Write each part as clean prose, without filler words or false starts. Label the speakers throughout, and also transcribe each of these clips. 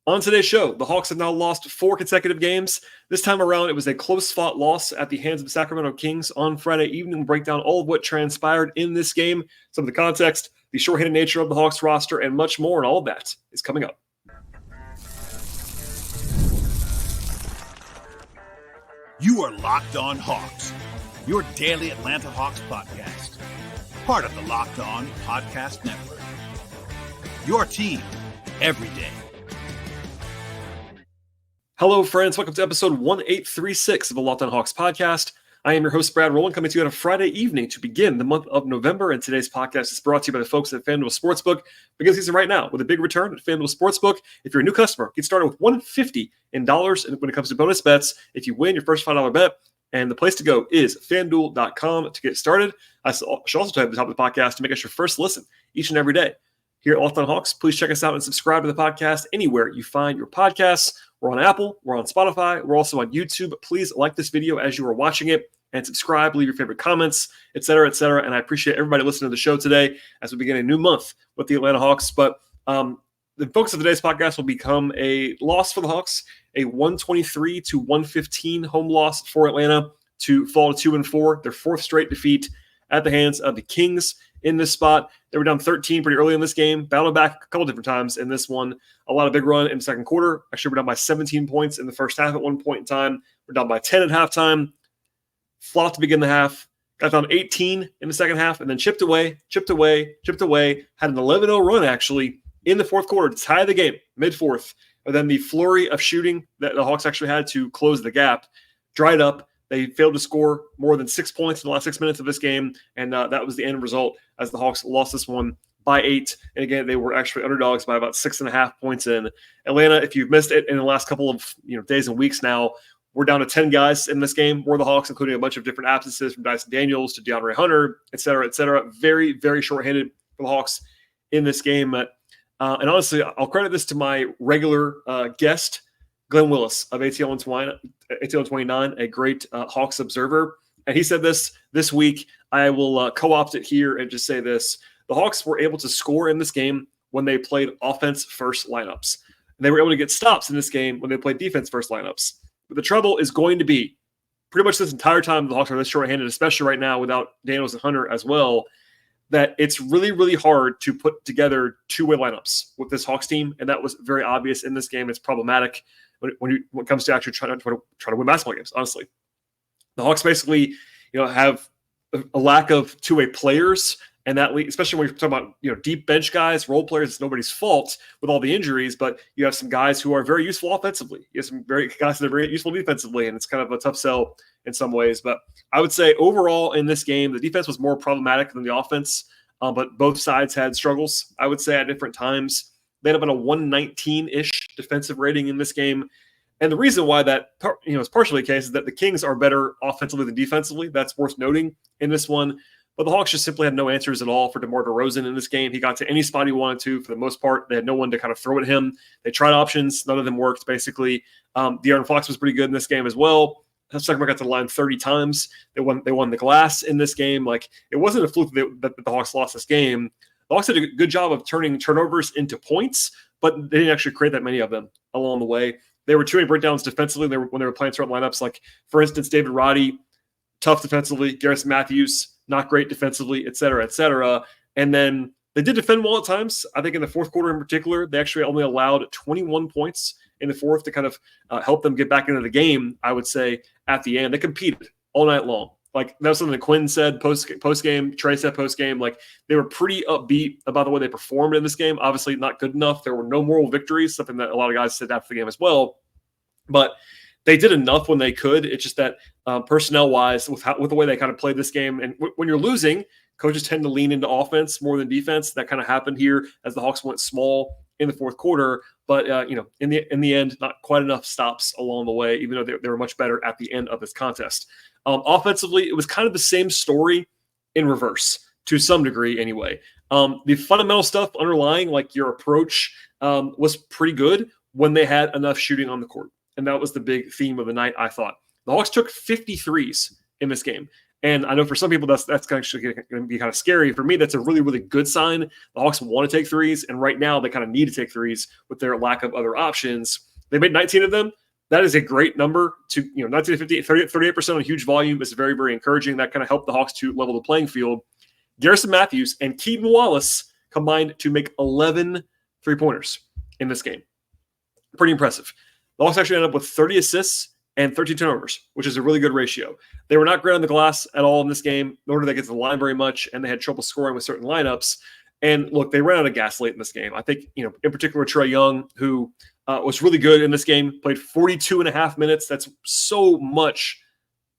Speaker 1: On today's show, the Hawks have now lost 4 consecutive games. This time around, it was a close-fought loss at the hands of the Sacramento Kings on Friday evening. We'll break down all of what transpired in this game, some of the context, the shorthanded nature of the Hawks roster, and much more, and all of that is coming up.
Speaker 2: You are Locked On Hawks, your daily Atlanta Hawks podcast. Part of the Locked On Podcast Network. Your team every day.
Speaker 1: Hello, friends. Welcome to episode 1836 of the Locked On Hawks podcast. I am your host, Brad Rowland, coming to you on a Friday evening to begin the month of November. And today's podcast is brought to you by the folks at FanDuel Sportsbook. Begin the season right now with a big return at FanDuel Sportsbook. If you're a new customer, get started with $150 in dollars. And when it comes to bonus bets, if you win your first $5 bet, and the place to go is FanDuel.com to get started. I should also tell you at the top of the podcast to make us your first listen each and every day. Here at Locked On Hawks, please check us out and subscribe to the podcast anywhere you find your podcasts. We're on Apple, we're on Spotify, we're also on YouTube. Please like this video as you are watching it and subscribe, leave your favorite comments, etc., etc. And I appreciate everybody listening to the show today as we begin a new month with the Atlanta Hawks. But the focus of today's podcast will become a loss for the Hawks, a 123-115 home loss for Atlanta to fall to 2-4, their 4th straight defeat at the hands of the Kings in this spot. They were down 13 pretty early in this game, battled back a couple different times in this one. A lot of big run in the second quarter. Actually, we're down by 17 points in the first half at one point in time. We're down by 10 at halftime. Flopped to begin the half. Got down 18 in the second half and then chipped away. Had an 11-0 run, actually, in the fourth quarter to tie the game, mid-fourth. And then the flurry of shooting that the Hawks actually had to close the gap dried up. They failed to score more than 6 points in the last 6 minutes of this game, and that was the end result as the Hawks lost this one by 8. And again, they were actually underdogs by about 6.5 points in. Atlanta, if you've missed it in the last couple of days and weeks now, we're down to 10 guys in this game. We're the Hawks, including a bunch of different absences from Dyson Daniels to DeAndre Hunter, et cetera, et cetera. Very, very shorthanded for the Hawks in this game. And honestly, I'll credit this to my regular guest, Glenn Willis of ATL 29, a great Hawks observer. And he said this week. I will co-opt it here and just say this. The Hawks were able to score in this game when they played offense-first lineups. And they were able to get stops in this game when they played defense-first lineups. But the trouble is going to be, pretty much this entire time the Hawks are this short-handed, especially right now without Daniels and Hunter as well, that it's really, really hard to put together two-way lineups with this Hawks team. And that was very obvious in this game. It's problematic when it comes to actually trying to win basketball games, honestly. The Hawks basically, have a lack of two-way players, and that, especially when you're talking about, deep bench guys, role players, it's nobody's fault with all the injuries, but you have some guys who are very useful offensively. You have some guys that are very useful defensively, and it's kind of a tough sell in some ways. But I would say overall in this game, the defense was more problematic than the offense, but both sides had struggles, I would say, at different times. They had about a 119-ish defensive rating in this game. And the reason why that is partially the case is that the Kings are better offensively than defensively. That's worth noting in this one. But the Hawks just simply had no answers at all for DeMar DeRozan in this game. He got to any spot he wanted to for the most part. They had no one to kind of throw at him. They tried options. None of them worked, basically. De'Aaron Fox was pretty good in this game as well. Sacramento got to the line 30 times. They won the glass in this game. Like, it wasn't a fluke that the Hawks lost this game. The Hawks did a good job of turning turnovers into points, but they didn't actually create that many of them along the way. They were two-way breakdowns defensively when they were playing certain lineups. Like, for instance, David Roddy, tough defensively. Garrison Mathews, not great defensively, et cetera, et cetera. And then they did defend well at times. I think in the fourth quarter in particular, they actually only allowed 21 points in the fourth to kind of help them get back into the game, I would say, at the end. They competed all night long. Like, that was something that Quinn said post-game, Trae said post-game. Like, they were pretty upbeat about the way they performed in this game. Obviously, not good enough. There were no moral victories, something that a lot of guys said after the game as well. But they did enough when they could. It's just that personnel-wise, with the way they kind of played this game, and when you're losing, coaches tend to lean into offense more than defense. That kind of happened here as the Hawks went small in the fourth quarter. But in the end, not quite enough stops along the way, even though they were much better at the end of this contest. Offensively, it was kind of the same story in reverse to some degree anyway. The fundamental stuff underlying, like your approach, was pretty good when they had enough shooting on the court. And that was the big theme of the night, I thought. The Hawks took 53s in this game. And I know for some people that's actually going to be kind of scary. For me, that's a really, really good sign. The Hawks want to take threes, and right now they kind of need to take threes with their lack of other options. They made 19 of them. That is a great number. 19 to 58, 38% on huge volume is very, very encouraging. That kind of helped the Hawks to level the playing field. Garrison Mathews and Keaton Wallace combined to make 11 three-pointers in this game. Pretty impressive. The Hawks actually ended up with 30 assists and 13 turnovers, which is a really good ratio. They were not great on the glass at all in this game, nor did they get to the line very much, and they had trouble scoring with certain lineups. And look, they ran out of gas late in this game. I think, in particular, Trae Young, who was really good in this game, played 42 and a half minutes. That's so much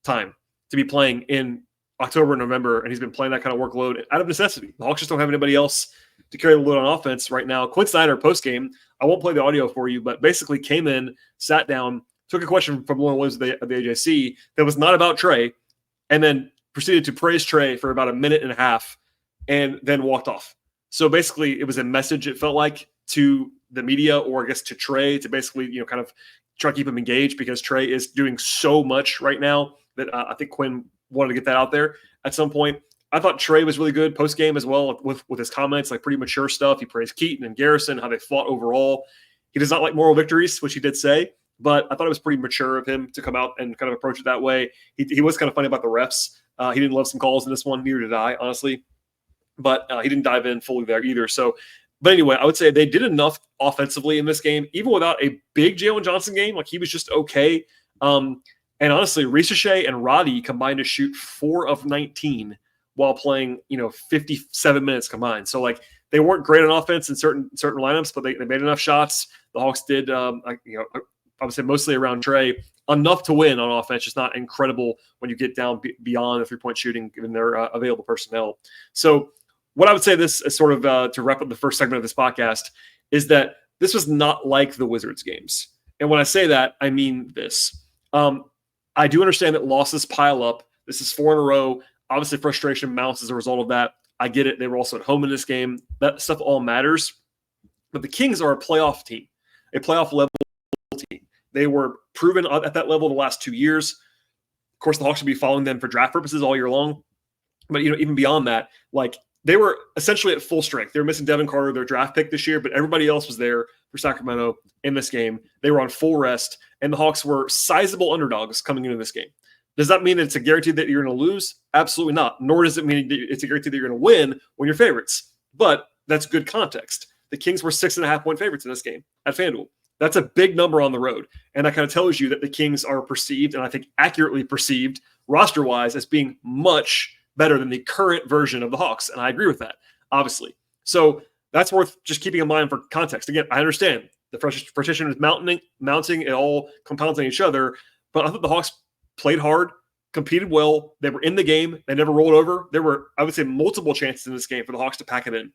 Speaker 1: time to be playing in October and November, and he's been playing that kind of workload out of necessity. The Hawks just don't have anybody else to carry the load on offense right now. Quinn Snyder, post-game, I won't play the audio for you, but basically came in, sat down, took a question from Lauren Williams of the AJC that was not about Trae, and then proceeded to praise Trae for about a minute and a half, and then walked off. So basically, it was a message, it felt like, to the media, or I guess to Trae, to basically, kind of try to keep him engaged, because Trae is doing so much right now that I think Quinn wanted to get that out there at some point. I thought Trae was really good post-game as well with his comments, like pretty mature stuff. He praised Keaton and Garrison, how they fought overall. He does not like moral victories, which he did say, but I thought it was pretty mature of him to come out and kind of approach it that way. He was kind of funny about the refs. He didn't love some calls in this one, neither did I, honestly. But he didn't dive in fully there either. But anyway, I would say they did enough offensively in this game, even without a big Jalen Johnson game. Like, he was just okay. And honestly, Ricochet and Roddy combined to shoot 4 of 19 while playing, 57 minutes combined. So, like, they weren't great on offense in certain lineups, but they made enough shots. The Hawks did, I would say mostly around Trae, enough to win on offense. Just not incredible when you get down beyond the three-point shooting, given their available personnel. So what I would say this is sort of to wrap up the first segment of this podcast is that this was not like the Wizards games. And when I say that, I mean this. I do understand that losses pile up. This is 4 in a row. Obviously, frustration mounts as a result of that. I get it. They were also at home in this game. That stuff all matters. But the Kings are a playoff team, a playoff level team. They were proven at that level the last 2 years. Of course, the Hawks should be following them for draft purposes all year long. But, even beyond that, like, they were essentially at full strength. They were missing Devin Carter, their draft pick this year, but everybody else was there for Sacramento in this game. They were on full rest, and the Hawks were sizable underdogs coming into this game. Does that mean that it's a guarantee that you're going to lose? Absolutely not. Nor does it mean it's a guarantee that you're going to win when you're favorites. But that's good context. The Kings were 6.5-point favorites in this game at FanDuel. That's a big number on the road. And that kind of tells you that the Kings are perceived, and I think accurately perceived, roster-wise, as being much better than the current version of the Hawks. And I agree with that, obviously. So that's worth just keeping in mind for context. Again, I understand the frustration is mounting, it all compounds on each other. But I thought the Hawks played hard, competed well. They were in the game. They never rolled over. There were, I would say, multiple chances in this game for the Hawks to pack it in.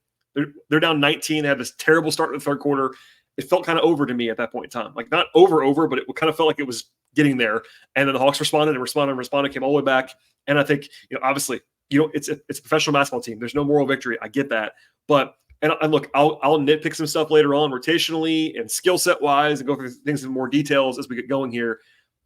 Speaker 1: They're down 19. They had this terrible start in the third quarter. It felt kind of over to me at that point in time. Like, not over, but it kind of felt like it was getting there. And then the Hawks responded, came all the way back. And I think, obviously, it's a professional basketball team. There's no moral victory. I get that. But, and look, I'll nitpick some stuff later on, rotationally and skill set wise, and go through things in more details as we get going here.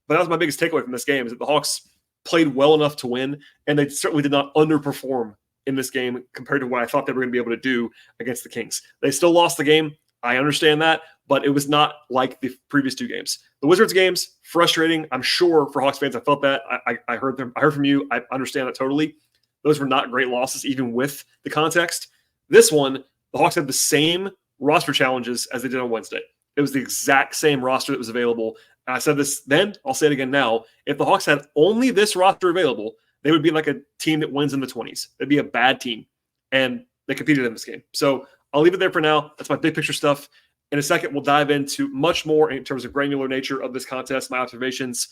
Speaker 1: But that was my biggest takeaway from this game, is that the Hawks played well enough to win, and they certainly did not underperform in this game compared to what I thought they were going to be able to do against the Kings. They still lost the game. I understand that, but it was not like the previous 2 games. The Wizards games, frustrating. I'm sure for Hawks fans, I felt that. I heard from you. I understand that totally. Those were not great losses, even with the context. This one, the Hawks had the same roster challenges as they did on Wednesday. It was the exact same roster that was available. And I said this then, I'll say it again now. If the Hawks had only this roster available, they would be like a team that wins in the 20s. They'd be a bad team. And they competed in this game. So I'll leave it there for now. That's my big picture stuff. In a second, we'll dive into much more in terms of granular nature of this contest, my observations,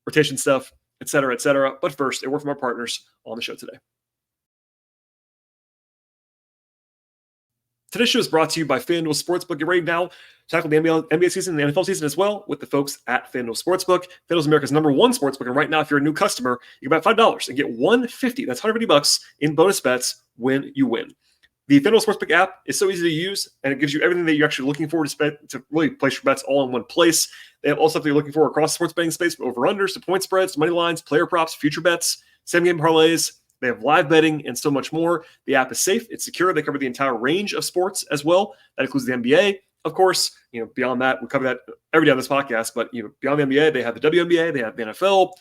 Speaker 1: rotation stuff, et cetera, et cetera. But first, a word from our partners on the show today. Today's show is brought to you by FanDuel Sportsbook. Get ready now to tackle the NBA season and the NFL season as well with the folks at FanDuel Sportsbook. FanDuel is America's #1 sportsbook, and right now, if you're a new customer, you can bet $5 and get $150. That's $150 in bonus bets when you win. The FanDuel Sportsbook app is so easy to use, and it gives you everything that you're actually looking for to really place your bets all in one place. They have all stuff that you're looking for across the sports betting space, from over-unders to point spreads to money lines, player props, future bets. Same game parlays. They have live betting and so much more. The app is safe. It's secure. They cover the entire range of sports as well. That includes the NBA. Of course, beyond that, we cover that every day on this podcast. But beyond the NBA, they have the WNBA, they have the NFL,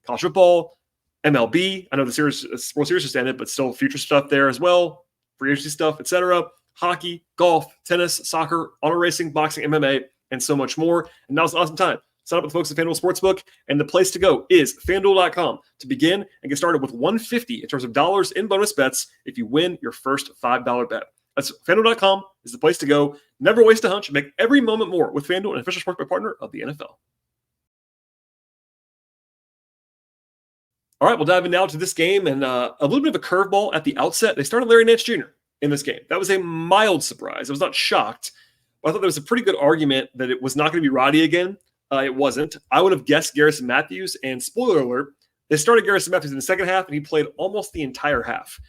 Speaker 1: college football, MLB. I know the World Series just ended, but still future stuff there as well, free agency stuff, etc. Hockey, golf, tennis, soccer, auto racing, boxing, MMA, and so much more. And now's an awesome time. Sign up with the folks at FanDuel Sportsbook, and the place to go is FanDuel.com to begin and get started with $150 in terms of dollars in bonus bets if you win your first $5 bet. That's FanDuel.com is the place to go. Never waste a hunch. Make every moment more with FanDuel, an official sportsbook partner of the NFL. All right, we'll dive in now to this game, and a little bit of a curveball at the outset. They started Larry Nance Jr. in this game. That was a mild surprise. I was not shocked, but I thought there was a pretty good argument that it was not going to be Roddy again. It wasn't. I would have guessed Garrison Mathews, and spoiler alert, they started Garrison Mathews in the second half, and he played almost the entire half.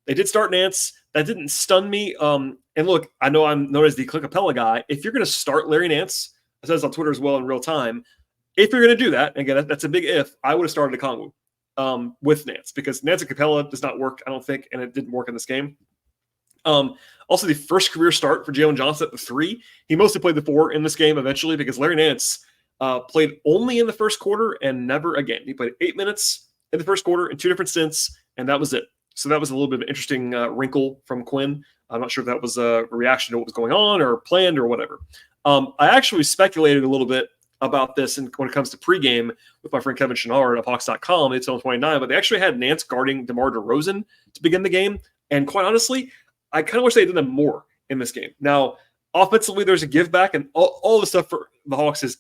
Speaker 1: They did start Nance. That didn't stun me. And look, I know I'm known as the Clint Capella guy. If you're going to start Larry Nance, I said this on Twitter as well in real time, if you're going to do that, again, that's a big if, I would have started Okongwu with Nance, because Nance and Capella does not work, I don't think, and it didn't work in this game. Also, the first career start for Jalen Johnson at the 3. He mostly played the 4 in this game eventually, because Larry Nance played only in the first quarter and never again. He played 8 minutes in the first quarter in 2 different stints, and that was it. So that was a little bit of an interesting wrinkle from Quinn. I'm not sure if that was a reaction to what was going on or planned or whatever. I actually speculated a little bit about this when it comes to pregame with my friend Kevin Chenard of Hawks.com. It's on 29, but they actually had Nance guarding DeMar DeRozan to begin the game. And quite honestly, I kind of wish they did them more in this game. Now, offensively, there's a give back, and all the stuff for the Hawks is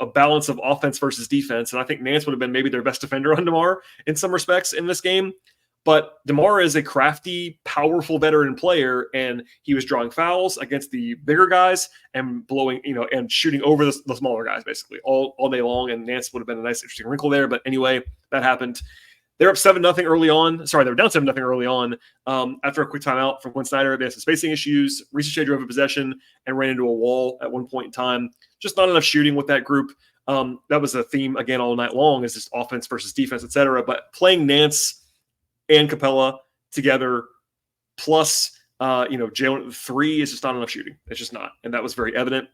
Speaker 1: a balance of offense versus defense. And I think Nance would have been maybe their best defender on DeMar in some respects in this game. But DeMar is a crafty, powerful veteran player, and he was drawing fouls against the bigger guys and blowing, and shooting over the smaller guys basically all day long. And Nance would have been a nice, interesting wrinkle there. But anyway, that happened. They're up 7-0 early on. Sorry, they were down 7-0 early on. After a quick timeout from Quinn Snyder, they had some spacing issues. Reese drove a possession and ran into a wall at one point in time. Just not enough shooting with that group. That was a theme again all night long, is just offense versus defense, etc. But playing Nance and Capella together, plus Jalen at the 3 is just not enough shooting. It's just not, and that was very evident.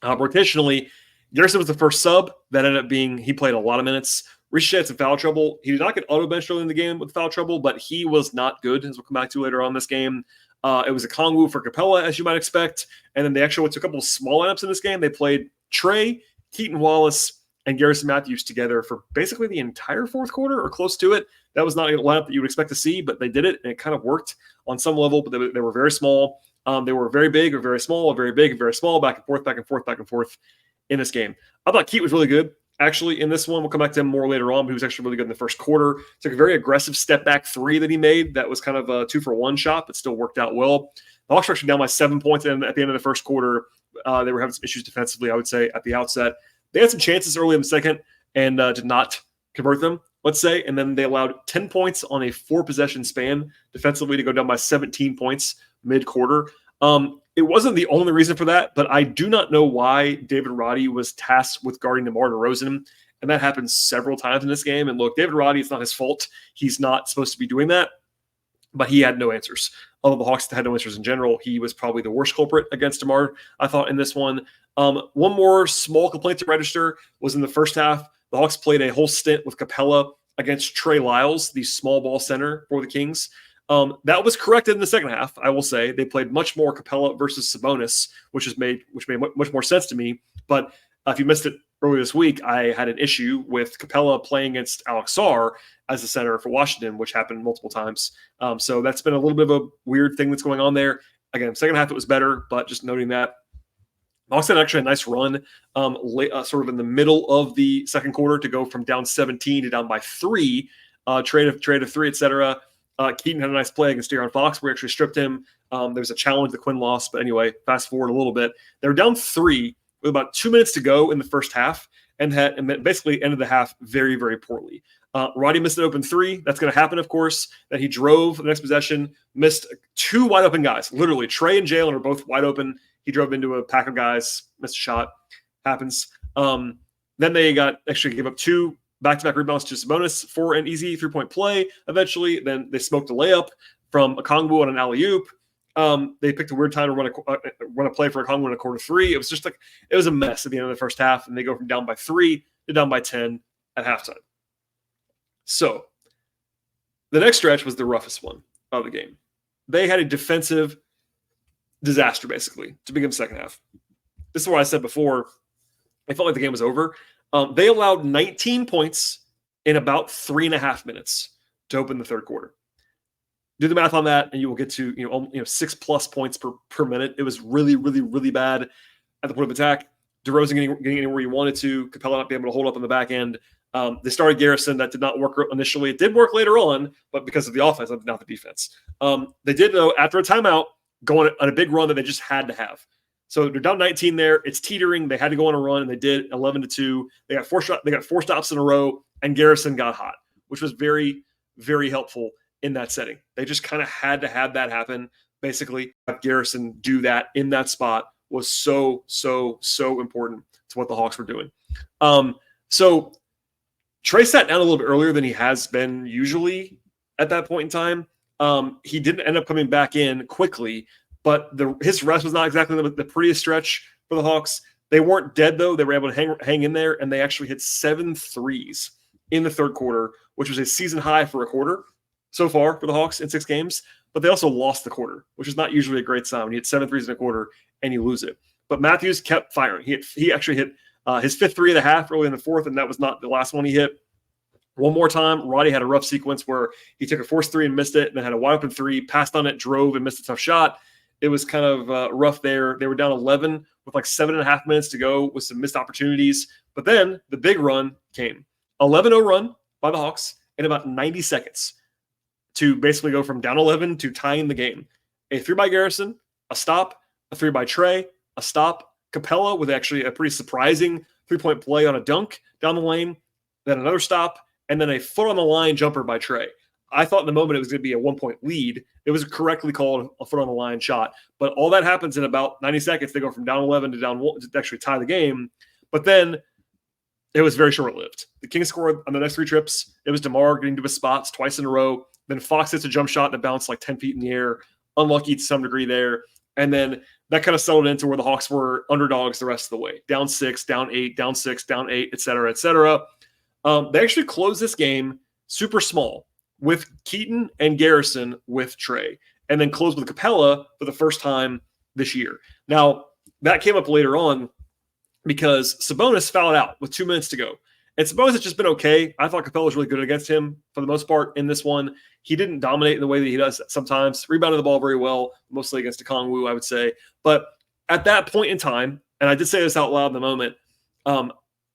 Speaker 1: Rotationally, Garrison was the first sub. That ended up being, he played a lot of minutes. Ricochet had some foul trouble. He did not get auto-benched early in the game with foul trouble, but he was not good, as we'll come back to later on in this game. It was a Okongwu for Capella, as you might expect, and then they actually went to a couple of small lineups in this game. They played Trae, Keaton Wallace, and Garrison Mathews together for basically the entire fourth quarter or close to it. That was not a lineup that you would expect to see, but they did it, and it kind of worked on some level, but they were very small. They were very big or very small, or very big and very small, back and forth, back and forth, back and forth in this game. I thought Keat was really good, actually, in this one. We'll come back to him more later on, but he was actually really good in the first quarter. Took a very aggressive step-back 3 that he made. That was kind of a 2-for-1 shot, but still worked out well. The Hawks were actually down by 7 points at the end of the first quarter. They were having some issues defensively, I would say, at the outset. They had some chances early in the second and did not convert them, let's say. And then they allowed 10 points on a 4-possession span defensively to go down by 17 points mid-quarter. It wasn't the only reason for that, but I do not know why David Roddy was tasked with guarding DeMar DeRozan. And that happened several times in this game. And look, David Roddy, it's not his fault. He's not supposed to be doing that. But he had no answers. Although the Hawks had no answers in general, he was probably the worst culprit against DeMar, I thought, in this one. One more small complaint to register was in the first half. The Hawks played a whole stint with Capella against Trey Lyles, the small ball center for the Kings. That was corrected in the second half, I will say. They played much more Capella versus Sabonis, which made much more sense to me. But if you missed it earlier this week, I had an issue with Capella playing against Alex Sarr as the center for Washington, which happened multiple times. So that's been a little bit of a weird thing that's going on there. Again, second half it was better, but just noting that. Hawks had actually a nice run sort of in the middle of the second quarter to go from down 17 to down by 3, trade of 3, etc. Keaton had a nice play against De'Aaron Fox. We actually stripped him. There was a challenge the Quinn lost, but anyway, fast forward a little bit. They were down 3 with about 2 minutes to go in the first half and basically ended the half very, very poorly. Roddy missed an open 3. That's going to happen, of course. Then he drove the next possession, missed 2 wide open guys. Literally, Trae and Jalen are both wide open. He drove into a pack of guys, missed a shot. Happens. Then they actually gave up 2 back-to-back rebounds to Sabonis for an easy three-point play eventually. Then they smoked a layup from Okongwu on an alley-oop. They picked a weird time to run a play for Okongwu in a quarter three. It was just like, it was a mess at the end of the first half, and they go from down by 3 to down by 10 at halftime. So the next stretch was the roughest one of the game. They had a defensive disaster, basically, to begin the second half. This is what I said before. I felt like the game was over. They allowed 19 points in about 3.5 minutes to open the third quarter. Do the math on that, and you will get to 6+ points per minute. It was really, really, really bad at the point of attack. DeRozan getting anywhere you wanted to. Capella not being able to hold up on the back end. They started Garrison. That did not work initially. It did work later on, but because of the offense, not the defense. They did, though, after a timeout, go on a big run that they just had to have. So they're down 19 there. It's teetering. They had to go on a run, and they did 11-2. They got four stops in a row, and Garrison got hot, which was very, very helpful in that setting. They just kind of had to have that happen. Basically, have Garrison do that in that spot was so, so, so important to what the Hawks were doing. So Trae sat down a little bit earlier than he has been usually at that point in time. He didn't end up coming back in quickly, but his rest was not exactly the prettiest stretch for the Hawks. They weren't dead, though. They were able to hang in there, and they actually hit 7 threes in the third quarter, which was a season high for a quarter so far for the Hawks in 6 games. But they also lost the quarter, which is not usually a great sign when you hit 7 threes in a quarter and you lose it. But Mathews kept firing. He actually hit his 5th three of the half early in the fourth, and that was not the last one he hit. One more time, Roddy had a rough sequence where he took a forced three and missed it, and then had a wide open three, passed on it, drove, and missed a tough shot. It was kind of rough there. They were down 11 with like 7.5 minutes to go with some missed opportunities. But then the big run came. 11-0 run by the Hawks in about 90 seconds to basically go from down 11 to tying the game. A 3 by Garrison, a stop, a 3 by Trae, a stop. Capella with actually a pretty surprising 3-point play on a dunk down the lane, then another stop, and then a foot-on-the-line jumper by Trae. I thought in the moment it was going to be a 1-point lead. It was correctly called a foot-on-the-line shot. But all that happens in about 90 seconds. They go from down 11 to down 1 to actually tie the game. But then it was very short-lived. The Kings scored on the next 3 trips. It was DeMar getting to his spots twice in a row. Then Fox hits a jump shot that bounced like 10 feet in the air. Unlucky to some degree there. And then that kind of settled into where the Hawks were underdogs the rest of the way. Down 6, down 8, down 6, down 8, et cetera, et cetera. They actually closed this game super small with Keaton and Garrison with Trae, and then closed with Capella for the first time this year. Now, that came up later on because Sabonis fouled out with 2 minutes to go. And Sabonis has just been okay. I thought Capella was really good against him for the most part in this one. He didn't dominate in the way that he does sometimes. Rebounded the ball very well, mostly against Okongwu, I would say. But at that point in time, and I did say this out loud in the moment,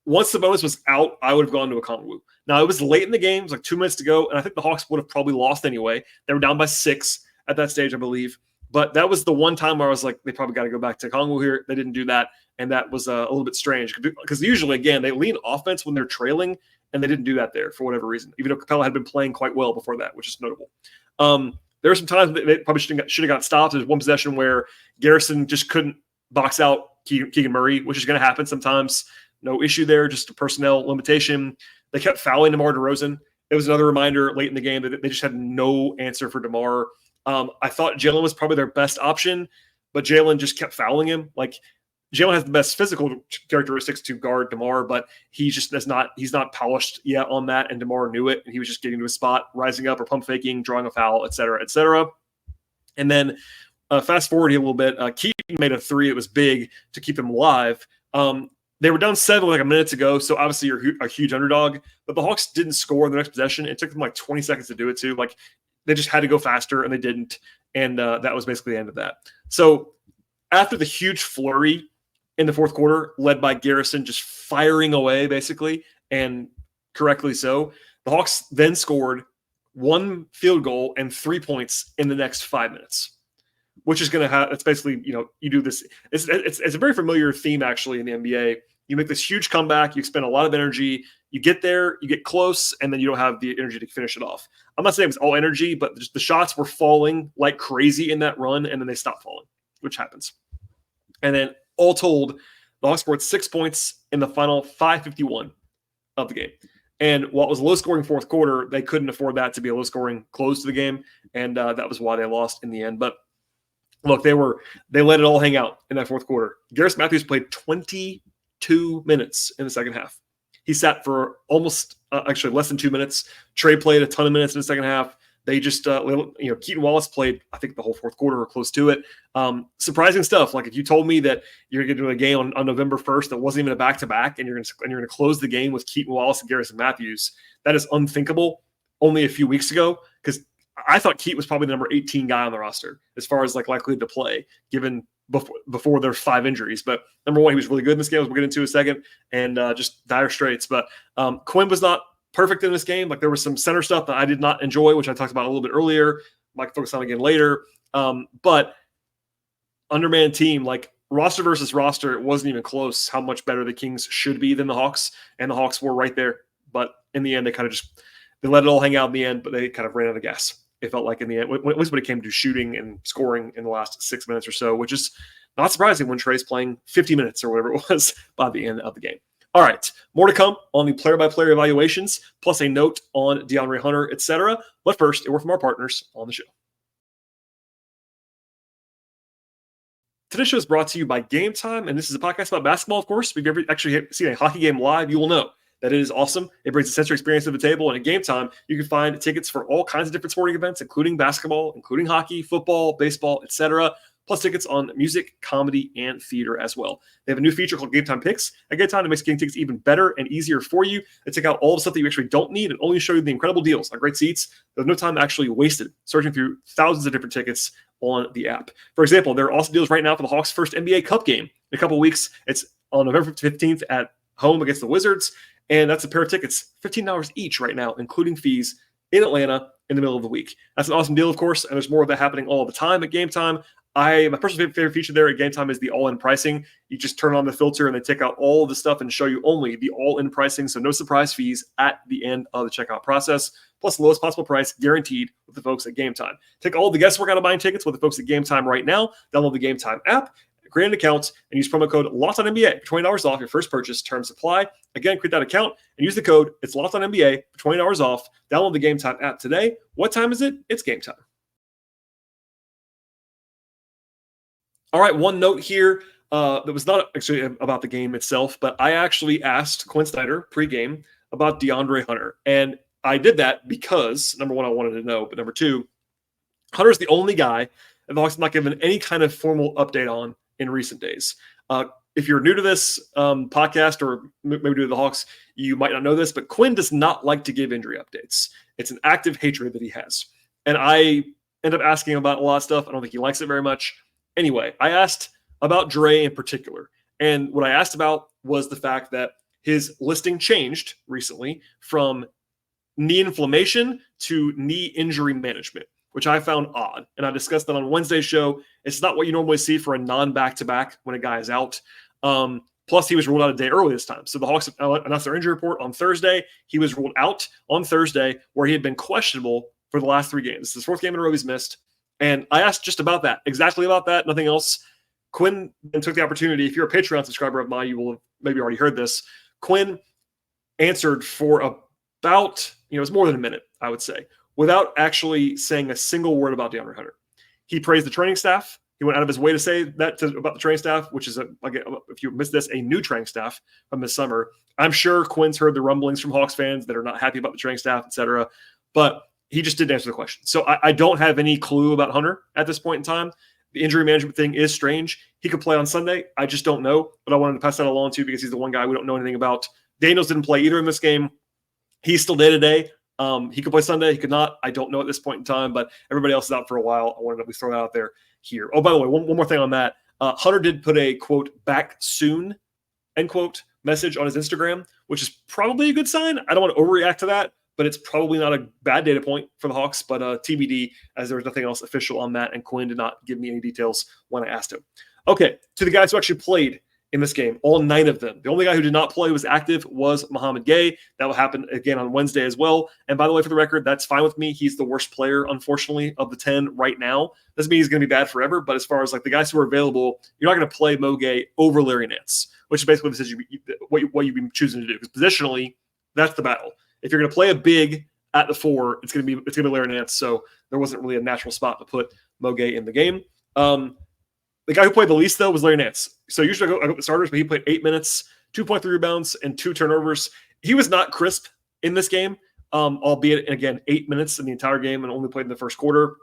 Speaker 1: once Sabonis was out, I would have gone to Okongwu. Now, it was late in the game. It was like 2 minutes to go, and I think the Hawks would have probably lost anyway. They were down by 6 at that stage, I believe. But that was the one time where I was like, they probably got to go back to Okongwu here. They didn't do that, and that was a little bit strange. Because usually, again, they lean offense when they're trailing, and they didn't do that there for whatever reason, even though Capella had been playing quite well before that, which is notable. There were some times they probably should have got stopped. There's one possession where Garrison just couldn't box out Keegan Murray, which is going to happen sometimes. No issue there, just a personnel limitation. They kept fouling DeMar DeRozan. It was another reminder late in the game that they just had no answer for DeMar. I thought Jalen was probably their best option, but Jalen just kept fouling him. Like, Jalen has the best physical characteristics to guard DeMar, but he's not polished yet on that, and DeMar knew it, and he was just getting to his spot, rising up or pump faking, drawing a foul, et cetera, et cetera. And then fast forward a little bit, Keaton made a 3. It was big to keep them alive. They were down 7 with like a minute to go, so obviously you're a huge underdog. But the Hawks didn't score in the next possession. It took them like 20 seconds to do it too. Like, they just had to go faster, and they didn't. And that was basically the end of that. So after the huge flurry in the fourth quarter, led by Garrison just firing away basically, and correctly so, the Hawks then scored 1 field goal and 3 points in the next 5 minutes. Which is going to have, it's basically, you do this. It's a very familiar theme, actually, in the NBA. You make this huge comeback, you expend a lot of energy, you get there, you get close, and then you don't have the energy to finish it off. I'm not saying it was all energy, but just the shots were falling like crazy in that run, and then they stopped falling, which happens. And then, all told, the Hawks scored 6 points in the final 5:51 of the game. And while it was a low-scoring fourth quarter, they couldn't afford that to be a low-scoring close to the game, and that was why they lost in the end. But look, they let it all hang out in that fourth quarter. Garrison Mathews played 22 minutes in the second half. He sat for almost actually less than 2 minutes. Trae played a ton of minutes in the second half. They just, Keaton Wallace played, I think, the whole fourth quarter or close to it. Surprising stuff. Like if you told me that you're going to do a game on November 1st that wasn't even a back-to-back, and you're going to close the game with Keaton Wallace and Garrison Mathews, that is unthinkable only a few weeks ago, because I thought Keat was probably the number 18 guy on the roster as far as like likely to play, given before there's 5 injuries. But number one, he was really good in this game, as we'll get into in a second, and just dire straits. But Quinn was not perfect in this game. Like there was some center stuff that I did not enjoy, which I talked about a little bit earlier. Might focus on again later. But undermanned team, like roster versus roster, it wasn't even close how much better the Kings should be than the Hawks, and the Hawks were right there. But in the end, they kind of they let it all hang out in the end, but they kind of ran out of gas. It felt like in the end, at least when it came to shooting and scoring in the last 6 minutes or so, which is not surprising when Trae's playing 50 minutes or whatever it was by the end of the game. All right, more to come on the player-by-player evaluations, plus a note on DeAndre Hunter, etc. But first, a word from our partners on the show. Today's show is brought to you by Gametime, and this is a podcast about basketball, of course. If you've ever actually seen a hockey game live, you will know that it is awesome. It brings a sensory experience to the table, and at Gametime, you can find tickets for all kinds of different sporting events, including basketball, including hockey, football, baseball, etc., plus tickets on music, comedy, and theater as well. They have a new feature called Gametime Picks. At Gametime, it makes getting tickets even better and easier for you. They take out all the stuff that you actually don't need and only show you the incredible deals on great seats. There's no time actually wasted searching through thousands of different tickets on the app. For example, there are also deals right now for the Hawks' first NBA Cup game in a couple of weeks. It's on November 15th at home against the Wizards, and that's a pair of tickets, $15 each right now, including fees, in Atlanta in the middle of the week. That's an awesome deal, of course, and there's more of that happening all the time at Gametime. My personal favorite feature there at Gametime is the all-in pricing. You just turn on the filter and they take out all of the stuff and show you only the all-in pricing, so no surprise fees at the end of the checkout process, plus the lowest possible price guaranteed with the folks at Gametime. Take all the guesswork out of buying tickets with the folks at Gametime right now. Download the Gametime app, create an account, and use promo code LOCKEDONNBA for $20 off your first purchase. Terms apply. Again, create that account and use the code. It's LOCKEDONNBA for $20 off. Download the Gametime app today. What time is it? It's Gametime. All right, one note here that was not actually about the game itself, but I actually asked Quinn Snyder pregame about DeAndre Hunter. And I did that because, number one, I wanted to know, but number two, Hunter's the only guy that the Hawks have not given any kind of formal update on in recent days. If you're new to this podcast or maybe new to the Hawks, you might not know this, but Quinn does not like to give injury updates. It's an active hatred that he has. And I end up asking about a lot of stuff. I don't think he likes it very much. Anyway, I asked about Dre in particular. And what I asked about was the fact that his listing changed recently from knee inflammation to knee injury management, which I found odd. And I discussed that on Wednesday's show. It's not what you normally see for a non-back-to-back when a guy is out. Plus, he was ruled out a day early this time. So the Hawks announced their injury report on Thursday. He was ruled out on Thursday, where he had been questionable for the last 3 games. This is his 4th game in a row he's missed. And I asked just about that, exactly about that, nothing else. Quinn then took the opportunity. If you're a Patreon subscriber of mine, you will have maybe already heard this. Quinn answered for about, it was more than a minute, I would say, without actually saying a single word about DeAndre Hunter. He praised the training staff. He went out of his way to say that about the training staff, which is, if you missed this, a new training staff from this summer. I'm sure Quinn's heard the rumblings from Hawks fans that are not happy about the training staff, et cetera. But he just didn't answer the question. So I don't have any clue about Hunter at this point in time. The injury management thing is strange. He could play on Sunday. I just don't know. But I wanted to pass that along to you because he's the one guy we don't know anything about. Daniels didn't play either in this game. He's still day-to-day. He could play Sunday. He could not. I don't know at this point in time. But everybody else is out for a while. I wanted to at least throw that out there here. Oh, by the way, one more thing on that. Hunter did put a, quote, back soon, end quote, message on his Instagram, which is probably a good sign. I don't want to overreact to that, but it's probably not a bad data point for the Hawks, but TBD, as there was nothing else official on that, and Quinn did not give me any details when I asked him. Okay, to the guys who actually played in this game, all 9 of them. The only guy who did not play was active was Mohamed Gay. That will happen again on Wednesday as well. And by the way, for the record, that's fine with me. He's the worst player, unfortunately, of the 10 right now. Doesn't mean he's going to be bad forever, but as far as like the guys who are available, you're not going to play Mo Gay over Larry Nance, which is basically what you've been choosing to do, because positionally, that's the battle. if you're going to play a big at the 4, it's going to be Larry Nance. So there wasn't really a natural spot to put Mo Gay in the game. The guy who played the least, though, was Larry Nance. So usually I go with the starters, but he played 8 minutes, 2.3 rebounds, and 2 turnovers. He was not crisp in this game, albeit, again, 8 minutes in the entire game and only played in the first quarter.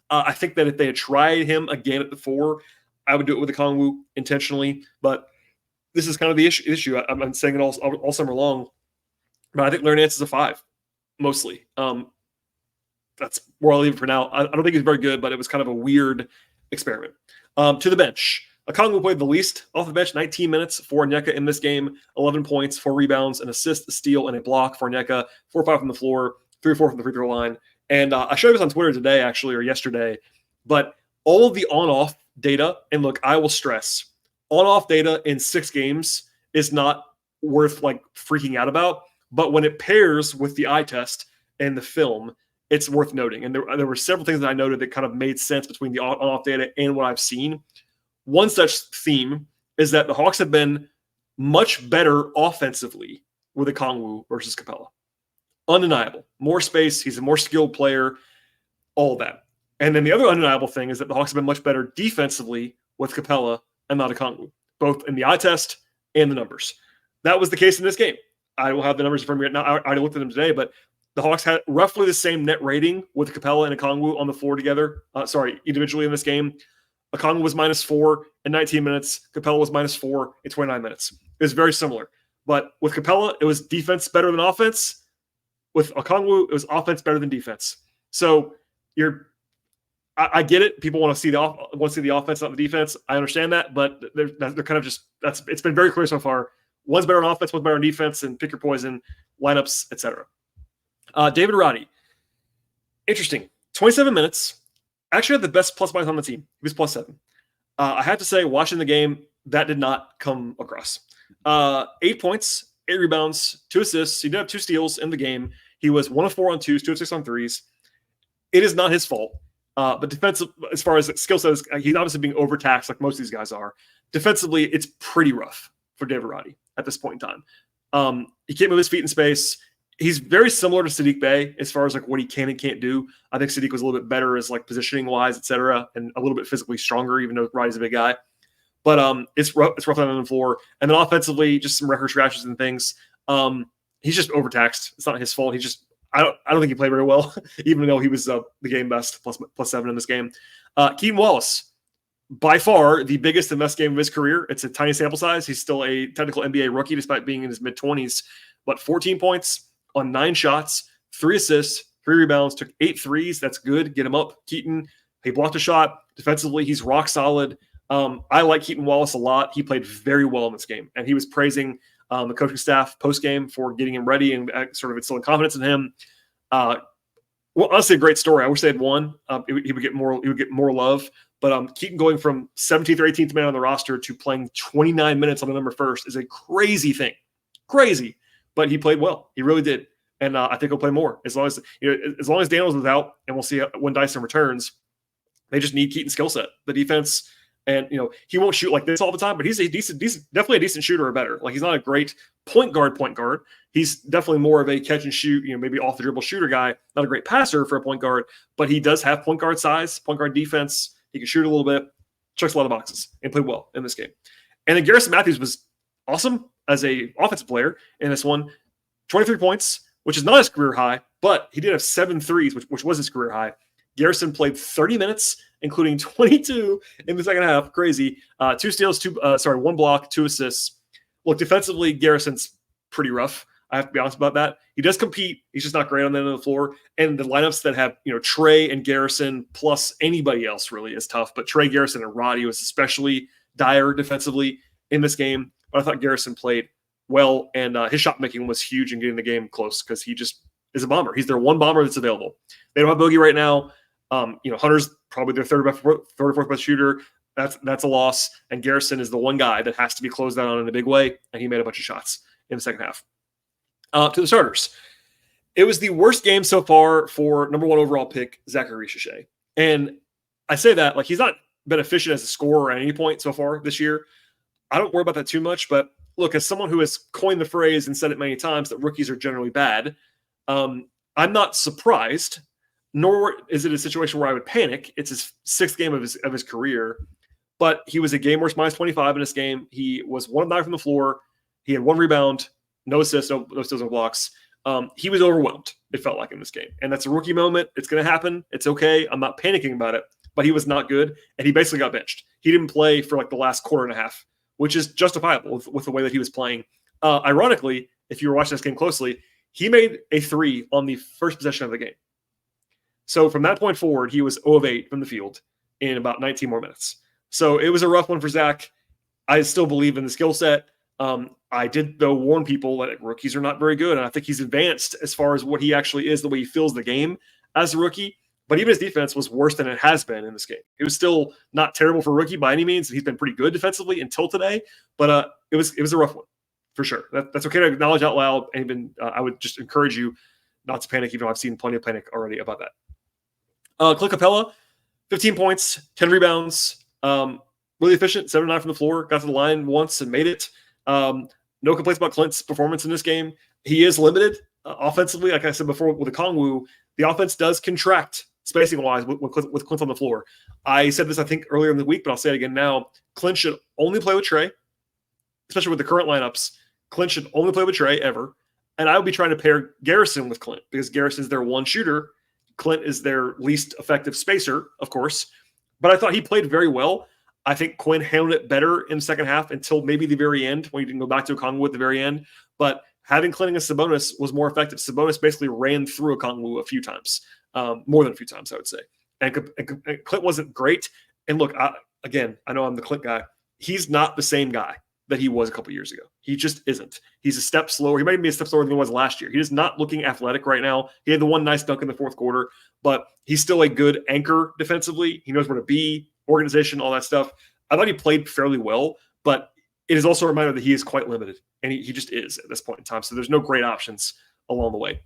Speaker 1: I think that if they had tried him again at the 4, I would do it with Okongwu intentionally. But this is kind of the issue. I'm saying it all summer long. But I think Larry Nance is a 5, mostly. That's where I'll leave it for now. I don't think he's very good, but it was kind of a weird experiment. To the bench. Okongwu played the least off the bench, 19 minutes for Onyeka in this game, 11 points, 4 rebounds, an assist, a steal, and a block for Onyeka, 4 or 5 from the floor, 3 or 4 from the free throw line. And I showed this on Twitter today, actually, or yesterday, but all of the on-off data, and look, I will stress, on-off data in 6 games is not worth like freaking out about, but when it pairs with the eye test and the film, it's worth noting. And there were several things that I noted that kind of made sense between the on-off data and what I've seen. One such theme is that the Hawks have been much better offensively with Okongwu versus Capella. Undeniable. More space. He's a more skilled player. All of that. And then the other undeniable thing is that the Hawks have been much better defensively with Capella and not Okongwu, both in the eye test and the numbers. That was the case in this game. I will have the numbers from me right now. I already looked at them today, but the Hawks had roughly the same net rating with Capella and Okongwu on the floor together. Individually in this game. Okongwu was -4 in 19 minutes. Capella was -4 in 29 minutes. It was very similar. But with Capella, it was defense better than offense. With Okongwu, it was offense better than defense. So I get it. People want to see the offense, not the defense. I understand that, but they're kind of just it's been very clear so far. One's better on offense, one's better on defense, and pick your poison, lineups, etc. David Roddy, interesting. 27 minutes. Actually had the best plus minus on the team. He was +7. I have to say, watching the game, that did not come across. 8 points, 8 rebounds, 2 assists. He did have 2 steals in the game. He was 1 of 4 on 2s, 2 of 6 on 3s. It is not his fault. But defensive, as far as skill set, he's obviously being overtaxed like most of these guys are. Defensively, it's pretty rough for David Roddy at this point in time. He can't move his feet in space. He's very similar to Saddiq Bey as far as like what he can and can't do. I think Saddiq was a little bit better as like positioning wise, et cetera, and a little bit physically stronger, even though Roddy's a big guy. But it's rough on the floor. And then offensively, just some record scratches and things. He's just overtaxed. It's not his fault. I don't think he played very well, even though he was the game best, +7 in this game. Keaton Wallace, by far the biggest and best game of his career. It's a tiny sample size. He's still a technical NBA rookie despite being in his mid-20s. But 14 points on 9 shots, 3 assists, 3 rebounds, took 8 threes. That's good. Get him up. Keaton, he blocked a shot. Defensively, he's rock solid. I like Keaton Wallace a lot. He played very well in this game, and he was praising the coaching staff post-game for getting him ready and sort of instilling confidence in him. Honestly, a great story. I wish they had won. He would get more love. But Keaton going from 17th or 18th man on the roster to playing 29 minutes on November 1st is a crazy thing. Crazy. But he played well. He really did. And I think he'll play more as long as Daniels is out, and we'll see when Dyson returns. They just need Keaton's skill set, the defense. And, he won't shoot like this all the time, but he's definitely a decent shooter or better. Like, he's not a great point guard. He's definitely more of a catch and shoot, maybe off the dribble shooter guy, not a great passer for a point guard, but he does have point guard size, point guard defense. He can shoot a little bit, checks a lot of boxes, and played well in this game. And then Garrison Mathews was awesome as a offensive player in this one. 23 points, which is not his career high, but he did have 7 threes, which was his career high. Garrison played 30 minutes, including 22 in the second half. Crazy. 2 steals, 1 block, 2 assists. Look, defensively, Garrison's pretty rough. I have to be honest about that. He does compete. He's just not great on the end of the floor. And the lineups that have, Trae and Garrison plus anybody else really is tough. But Trae, Garrison, and Roddy was especially dire defensively in this game. But I thought Garrison played well, and his shot making was huge in getting the game close because he just is a bomber. He's their one bomber that's available. They don't have Bogey right now. Hunter's probably their third or fourth best shooter. That's a loss. And Garrison is the one guy that has to be closed down in a big way, and he made a bunch of shots in the second half. To the starters, it was the worst game so far for number 1 overall pick Zachary Richichet. And I say that like he's not been efficient as a scorer at any point so far this year. I don't worry about that too much, but look, as someone who has coined the phrase and said it many times that rookies are generally bad, I'm not surprised, nor is it a situation where I would panic. It's his 6th game of his career, but he was a game worst minus 25 in this game. He was 1 of 9 from the floor. He had 1 rebound, no assists, no steals, no blocks. He was overwhelmed, it felt like, in this game. And that's a rookie moment. It's going to happen. It's okay. I'm not panicking about it, but he was not good, and he basically got benched. He didn't play for like the last quarter and a half, which is justifiable with the way that he was playing. Ironically, if you were watching this game closely, he made a 3 on the first possession of the game. So from that point forward, he was 0 of 8 from the field in about 19 more minutes. So it was a rough one for Zach. I still believe in the skill set. I did, though, warn people that rookies are not very good, and I think he's advanced as far as what he actually is, the way he feels the game as a rookie. But even his defense was worse than it has been in this game. It was still not terrible for a rookie by any means. He's been pretty good defensively until today, but it was a rough one for sure. That's okay to acknowledge out loud. And even I would just encourage you not to panic, even though I've seen plenty of panic already about that. Clint Capella, 15 points, 10 rebounds, really efficient, 7 of 9 from the floor, got to the line once and made it. No complaints about Clint's performance in this game. He is limited offensively. Like I said before with the Kongwu, the offense does contract spacing-wise with Clint on the floor. I said this, I think, earlier in the week, but I'll say it again now. Clint should only play with Trae, especially with the current lineups. Clint should only play with Trae ever. And I would be trying to pair Garrison with Clint because Garrison's their one shooter. Clint is their least effective spacer, of course. But I thought he played very well. I think Quinn handled it better in the second half until maybe the very end when you didn't go back to Okongwu at the very end. But having Clint against Sabonis was more effective. Sabonis basically ran through Okongwu a few times, more than a few times, I would say. And Clint wasn't great. And look, I know I'm the Clint guy. He's not the same guy that he was a couple years ago. He just isn't. He's a step slower. He might be a step slower than he was last year. He is not looking athletic right now. He had the one nice dunk in the fourth quarter, but he's still a good anchor defensively. He knows where to be, organization, all that stuff. I thought he played fairly well, but it is also a reminder that he is quite limited, and he just is at this point in time. So there's no great options along the way.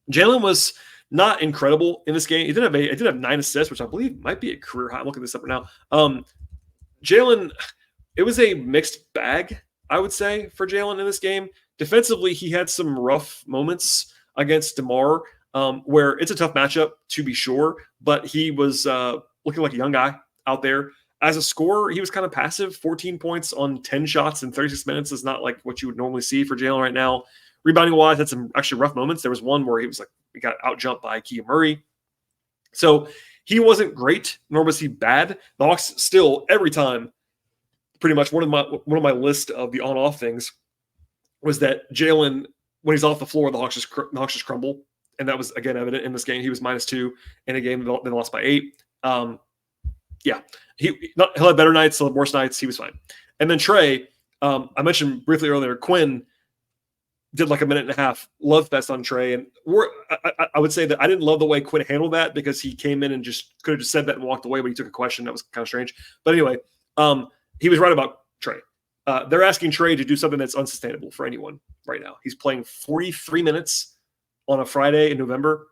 Speaker 1: Jalen was not incredible in this game. He did have 9 assists, which I believe might be a career high. I'm looking this up right now. Jalen, it was a mixed bag, I would say, for Jalen in this game. Defensively, he had some rough moments against DeMar, where it's a tough matchup to be sure, but he was looking like a young guy out there. As a scorer, he was kind of passive. 14 points on 10 shots in 36 minutes is not like what you would normally see for Jalen right now. Rebounding wise, had some actually rough moments. There was one where he got out jumped by Keegan Murray. So he wasn't great, nor was he bad. The Hawks still, every time, pretty much one of my list of the on-off things was that Jalen, when he's off the floor, the Hawks just crumble. And that was, again, evident in this game. He was -2 in a game that they lost by 8. He'll have better nights, he'll have worse nights. He was fine. And then Trae, I mentioned briefly earlier, Quinn did like a minute and a half love fest on Trae. And I would say that I didn't love the way Quinn handled that because he came in and just could have just said that and walked away, but he took a question. That was kind of strange. But anyway, he was right about Trae. They're asking Trae to do something that's unsustainable for anyone right now. He's playing 43 minutes on a Friday in November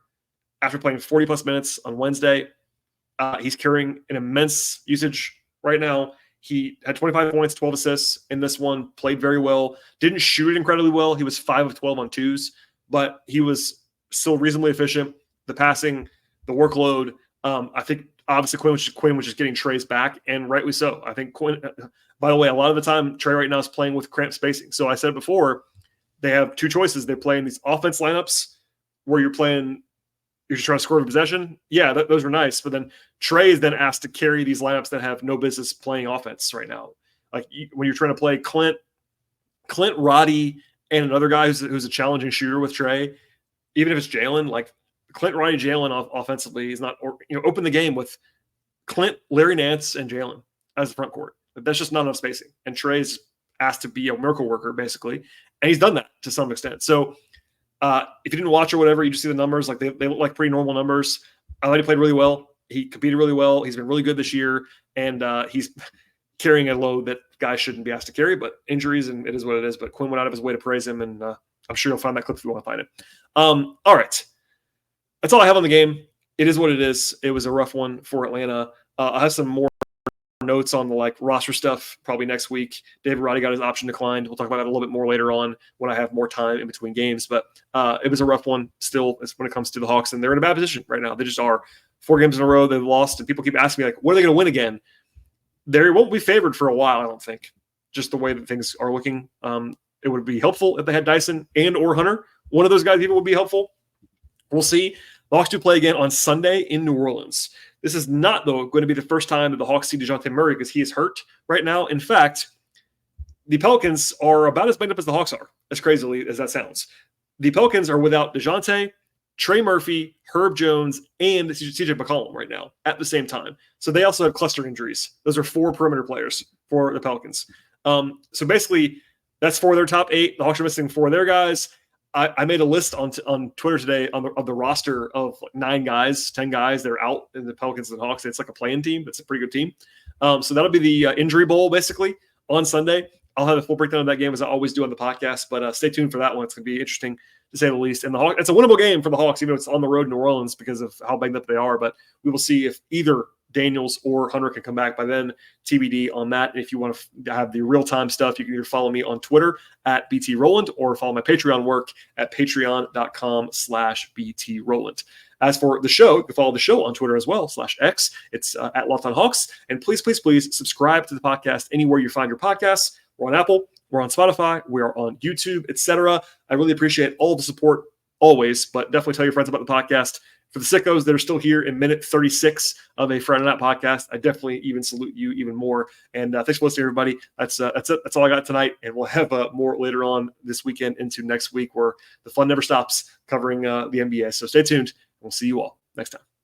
Speaker 1: after playing 40-plus minutes on Wednesday. He's carrying an immense usage right now. He had 25 points, 12 assists in this one, played very well. Didn't shoot it incredibly well. He was 5 of 12 on twos, but he was still reasonably efficient. The passing, the workload. I think obviously Quinn was just getting Trae's back, and rightly so. I think Quinn, by the way, a lot of the time Trae right now is playing with cramped spacing. So I said it before, they have two choices. They're playing these offense lineups where you're just trying to score the possession. Yeah, those were nice. But then Trae is then asked to carry these lineups that have no business playing offense right now. Like when you're trying to play Clint, Roddy, and another guy who's a challenging shooter with Trae, even if it's Jalen, like Clint, Roddy, Jalen offensively is not, open the game with Clint, Larry Nance, and Jalen as the front court. That's just not enough spacing. And Trae's asked to be a miracle worker, basically. And he's done that to some extent. So if you didn't watch or whatever, you just see the numbers. Like they look like pretty normal numbers. I thought he played really well. He competed really well. He's been really good this year. And he's carrying a load that guys shouldn't be asked to carry, but injuries, and it is what it is. But Quinn went out of his way to praise him, and I'm sure you'll find that clip if you want to find it. All right. That's all I have on the game. It is what it is. It was a rough one for Atlanta. I have some more notes on the roster stuff probably next week. David Roddy got his option declined. We'll talk about that a little bit more later on when I have more time in between games. But it was a rough one still when it comes to the Hawks, and they're in a bad position right now. They just are. 4 games in a row they've lost, and people keep asking me, what are they going to win again? They won't be favored for a while, I don't think, just the way that things are looking. It would be helpful if they had Dyson and or Hunter. One of those guys even would be helpful. We'll see. The Hawks do play again on Sunday in New Orleans. This is not, though, going to be the first time that the Hawks see DeJounte Murray because he is hurt right now. In fact, the Pelicans are about as banged up as the Hawks are, as crazily as that sounds. The Pelicans are without DeJounte, Trey Murphy, Herb Jones, and CJ McCollum right now at the same time. So they also have cluster injuries. Those are 4 perimeter players for the Pelicans. So basically, that's 4 of their top 8. The Hawks are missing 4 of their guys. I made a list on Twitter today of the roster of 9 guys, 10 guys that are out in the Pelicans and Hawks. It's like a playing team. It's a pretty good team. So that'll be the injury bowl basically on Sunday. I'll have a full breakdown of that game as I always do on the podcast, but stay tuned for that one. It's going to be interesting to say the least. And the Hawks, it's a winnable game for the Hawks, even though it's on the road in New Orleans because of how banged up they are. But we will see if either Daniels or Hunter can come back by then. TBD on that. And if you want to have the real-time stuff, you can either follow me on Twitter at BT Rowland or follow my Patreon work at patreon.com/BT Rowland. As for the show, you can follow the show on Twitter as well, /X. It's at Locked On Hawks. And please, please, please subscribe to the podcast anywhere you find your podcasts. We're on Apple, we're on Spotify, we are on YouTube, etc. I really appreciate all the support always, but definitely tell your friends about the podcast. For the sickos that are still here in minute 36 of a Friday Night podcast, I definitely even salute you even more. And thanks for listening, everybody. That's it. That's all I got tonight. And we'll have more later on this weekend into next week where the fun never stops covering the NBA. So stay tuned. We'll see you all next time.